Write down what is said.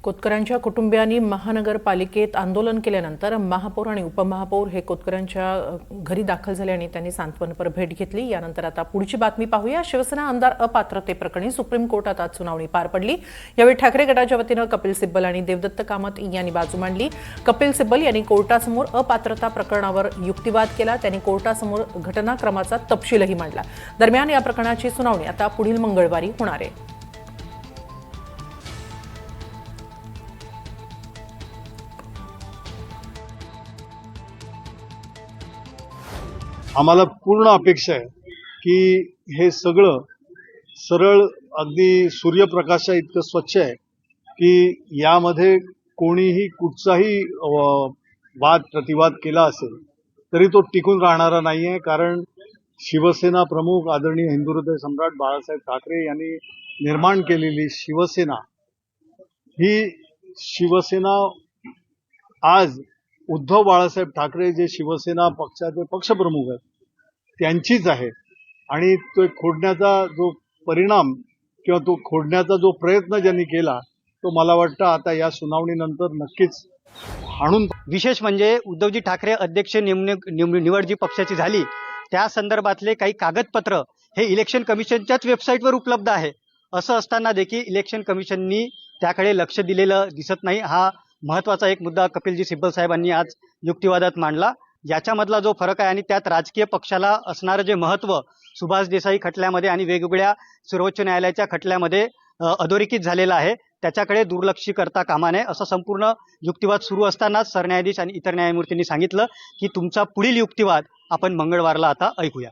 कोतकरांच्या कुटुंबियांनी महानगरपालिकेत आंदोलन केल्यानंतर महापौर आणि उपमहापौर हे कोतकरांच्या घरी दाखल झाले आणि त्यांनी सांत्वनपर भेट घेतली। यानंतर आता पुढची बातमी पाहूया। शिवसेना आमदार अपात्रतेप्रकरणी सुप्रीम कोर्टात आज सुनावणी पार पडली। यावेळी ठाकरे गटाच्या वतीने कपिल सिब्बल आणि देवदत्त कामत यांनी बाजू मांडली। कपिल सिब्बल यांनी कोर्टासमोर अपात्रता प्रकरणावर युक्तिवाद केला। त्यांनी कोर्टासमोर घटनाक्रमाचा तपशीलही मांडला। दरम्यान या प्रकरणाची सुनावणी आता पुढील मंगळवारी होणार आहे। आम्हाला पूर्ण अपेक्षा आहे की हे सगळं सरळ अगदी सूर्यप्रकाशा इतकं स्वच्छ आहे की यामध्ये कोणीही कुठचाही वाद प्रतिवाद केला असेल तरी तो टिकून राहणारा नाहीये। कारण शिवसेना प्रमुख आदरणीय हिंदुहृदय सम्राट बाळासाहेब ठाकरे यांनी निर्माण केलेली शिवसेना ही शिवसेना आज उद्धव बाळासाहेब ठाकरे जे शिवसेना पक्षाचे पक्षप्रमुख आहेत त्यांचीच आहे आणि तो खोडण्याचा जो परिणाम किंवा तो खोडण्याचा जो प्रयत्न ज्यांनी केला तो मला वाटतं आता या सुनावणीनंतर नक्कीच आणून। विशेष म्हणजे उद्धवजी ठाकरे अध्यक्ष निवड जी पक्षाची झाली त्या संदर्भातले काही कागदपत्र हे इलेक्शन कमिशनच्याच वेबसाईटवर उपलब्ध आहे। असं असताना देखील इलेक्शन कमिशननी त्याकडे लक्ष दिलेलं दिसत नाही। हा महत्वाचा एक मुद्दा कपिलजी सिब्बल साहेबांनी आज युक्तिवादात मांडला। याच्यामधला जो फरक आहे आणि त्यात राजकीय पक्षाला असणारं जे महत्व सुभाष देसाई खटल्यामध्ये आणि वेगवेगळ्या सर्वोच्च न्यायालयाच्या खटल्यामध्ये अधोरेखित झालेला आहे त्याच्याकडे दुर्लक्ष करता कामा नये असं संपूर्ण युक्तिवाद सुरू असतानाच सरन्यायाधीश आणि इतर न्यायमूर्तींनी सांगितलं की तुमचा पुढील युक्तिवाद आपण मंगळवारला आता ऐकूया।